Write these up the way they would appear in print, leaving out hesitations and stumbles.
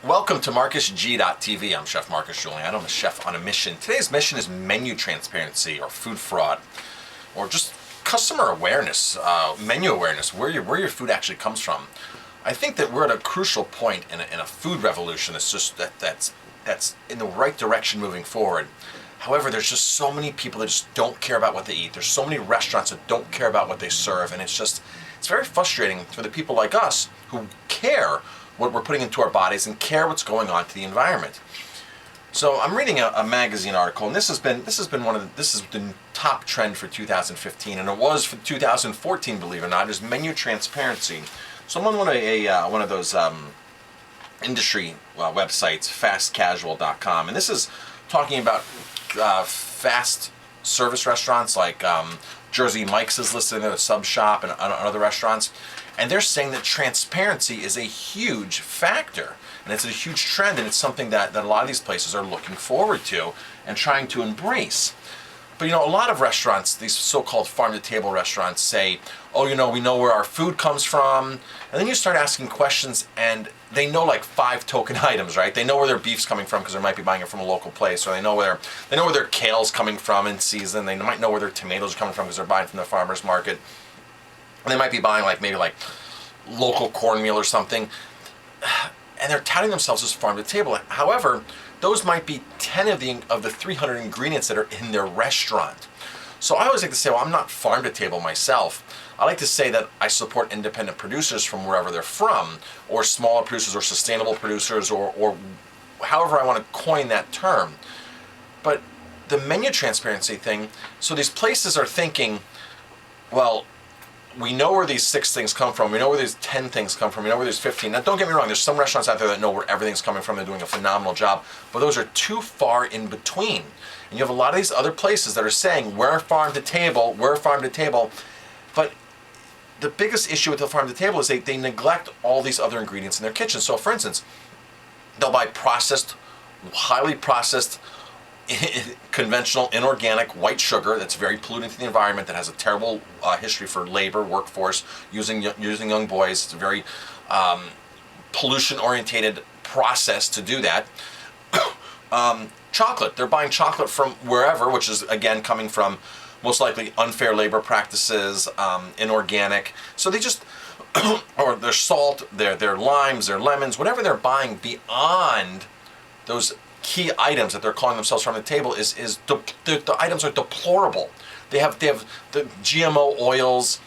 Welcome to MarcusG.tv. I'm Chef Marcus Giuliano. I'm a chef on a mission. Today's mission is menu transparency or food fraud, or just customer awareness, menu awareness, where your food actually comes from. I think that we're at a crucial point in a food revolution that's in the right direction moving forward. However, there's just so many people that just don't care about what they eat. There's so many restaurants that don't care about what they serve, and it's very frustrating for the people like us who care what we're putting into our bodies and care what's going on to the environment. So I'm reading a magazine article, and this is the top trend for 2015, and it was for 2014, believe it or not, is menu transparency. So I'm on one of those industry websites, fastcasual.com, and this is talking about fast service restaurants like Jersey Mike's is listed in there, the Sub Shop, and other restaurants. And they're saying that transparency is a huge factor, and it's a huge trend, and it's something that a lot of these places are looking forward to and trying to embrace. But a lot of restaurants, these so-called farm-to-table restaurants, say, oh, we know where our food comes from. And then you start asking questions, and they know like 5 token items, right? They know where their beef's coming from because they might be buying it from a local place, or they know where their kale's coming from in season. They might know where their tomatoes are coming from because they're buying from the farmer's market. And they might be buying maybe local cornmeal or something. And they're touting themselves as farm-to-table. However, those might be 10 of the 300 ingredients that are in their restaurant. So I always like to say, well, I'm not farm-to-table myself. I like to say that I support independent producers from wherever they're from, or smaller producers, or sustainable producers, or however I want to coin that term. But the menu transparency thing, so these places are thinking, well, we know where these 6 things come from, we know where these 10 things come from, we know where these 15. Now don't get me wrong, there's some restaurants out there that know where everything's coming from, they're doing a phenomenal job, but those are too far in between. And you have a lot of these other places that are saying, we're farm to table, but the biggest issue with the farm to table is they neglect all these other ingredients in their kitchen. So for instance, they'll buy highly processed, conventional, inorganic white sugar that's very polluting to the environment, that has a terrible history for labor, workforce, using young boys. It's a very pollution-orientated process to do that. Chocolate. They're buying chocolate from wherever, which is, again, coming from most likely unfair labor practices, inorganic. So they just, or their salt, their limes, their lemons, whatever they're buying beyond those key items that they're calling themselves from the table the items are deplorable. They have the GMO oils.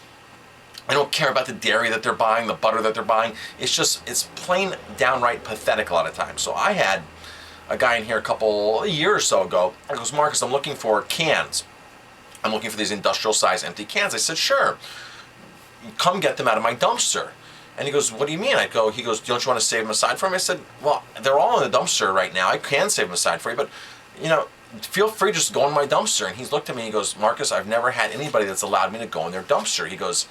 I don't care about the dairy that they're buying, the butter that they're buying. It's plain downright pathetic a lot of times. So I had a guy in here a year or so ago. He goes, Marcus, I'm looking for cans. I'm looking for these industrial size empty cans. I said, sure, come get them out of my dumpster. And he goes, what do you mean? He goes, don't you want to save them aside for me? I said, well, they're all in the dumpster right now. I can save them aside for you, but feel free to just go in my dumpster. And he's looked at me and he goes, Marcus, I've never had anybody that's allowed me to go in their dumpster. He goes,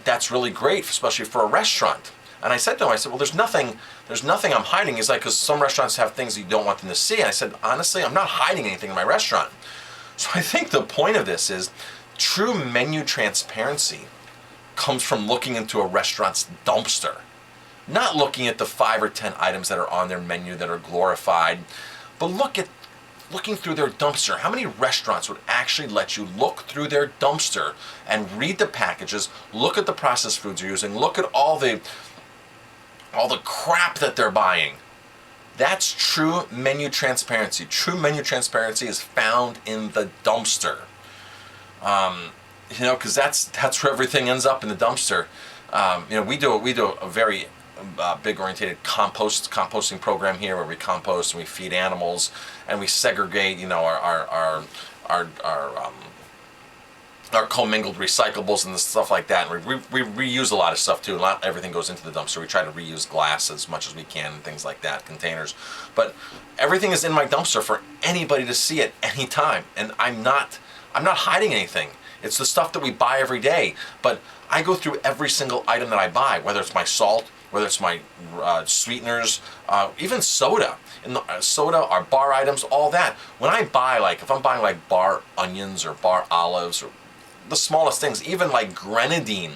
that's really great, especially for a restaurant. And I said to him, well, there's nothing I'm hiding. He's like, because some restaurants have things you don't want them to see. And I said, honestly, I'm not hiding anything in my restaurant. So I think the point of this is true menu transparency comes from looking into a restaurant's dumpster, not looking at the 5 or 10 items that are on their menu that are glorified, but looking through their dumpster. How many restaurants would actually let you look through their dumpster and read the packages, look at the processed foods they're using, look at all the crap that they're buying? That's true menu transparency. True menu transparency is found in the dumpster. Because that's where everything ends up, in the dumpster. We do a very big orientated composting program here, where we compost and we feed animals and we segregate, our commingled recyclables and stuff like that. And we reuse a lot of stuff too. Not everything goes into the dumpster. We try to reuse glass as much as we can and things like that, containers. But everything is in my dumpster for anybody to see at any time, and I'm not hiding anything. It's the stuff that we buy every day. But I go through every single item that I buy, whether it's my salt, whether it's my sweeteners, even soda. Soda, our bar items, all that. When I buy, if I'm buying bar onions or bar olives or the smallest things, even like grenadine,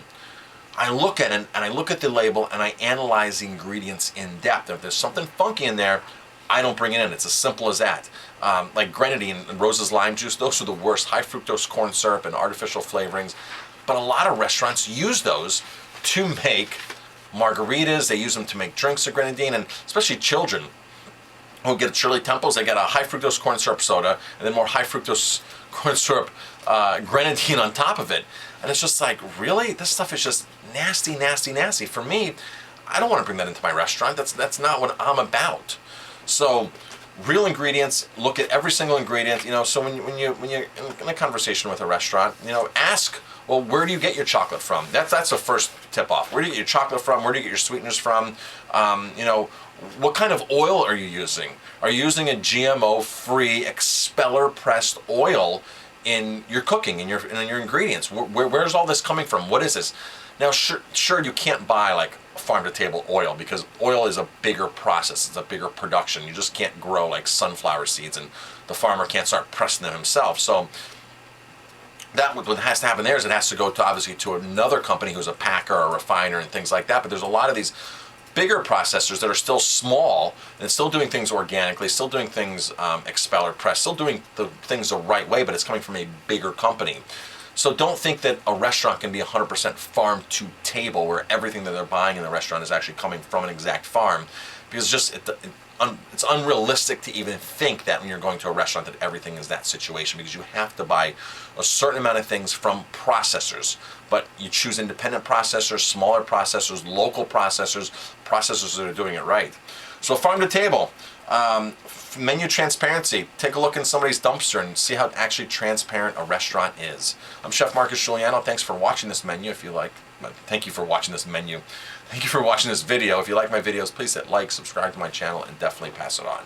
I look at it and I look at the label and I analyze the ingredients in depth. If there's something funky in there, I don't bring it in. It's as simple as that. Like grenadine and Rose's lime juice, those are the worst. High fructose corn syrup and artificial flavorings. But a lot of restaurants use those to make margaritas. They use them to make drinks of grenadine, and especially children who get Shirley Temples, they get a high fructose corn syrup soda and then more high fructose corn syrup grenadine on top of it. And it's just like, really? This stuff is just nasty, nasty, nasty. For me, I don't want to bring that into my restaurant. That's not what I'm about. So, real ingredients. Look at every single ingredient. So when you're in a conversation with a restaurant, ask, well, where do you get your chocolate from? That's the first tip off. Where do you get your chocolate from? Where do you get your sweeteners from? What kind of oil are you using? Are you using a GMO-free, expeller-pressed oil in your cooking, in your ingredients? Where's all this coming from? What is this? Now, sure, you can't buy like farm-to-table oil because oil is a bigger process. It's a bigger production. You just can't grow like sunflower seeds, and the farmer can't start pressing them himself. So what has to happen there is it has to go to obviously to another company who's a packer or a refiner and things like that. But there's a lot of these bigger processors that are still small and still doing things organically, still doing things expeller press, still doing the things the right way, but it's coming from a bigger company. So don't think that a restaurant can be 100% farm to table where everything that they're buying in the restaurant is actually coming from an exact farm, because it's unrealistic to even think that when you're going to a restaurant that everything is that situation, because you have to buy a certain amount of things from processors. But you choose independent processors, smaller processors, local processors that are doing it right. So farm to table, menu transparency. Take a look in somebody's dumpster and see how actually transparent a restaurant is. I'm Chef Marcus Giuliano. Thanks for watching this menu. Thank you for watching this menu. Thank you for watching this video. If you like my videos, please hit like, subscribe to my channel, and definitely pass it on.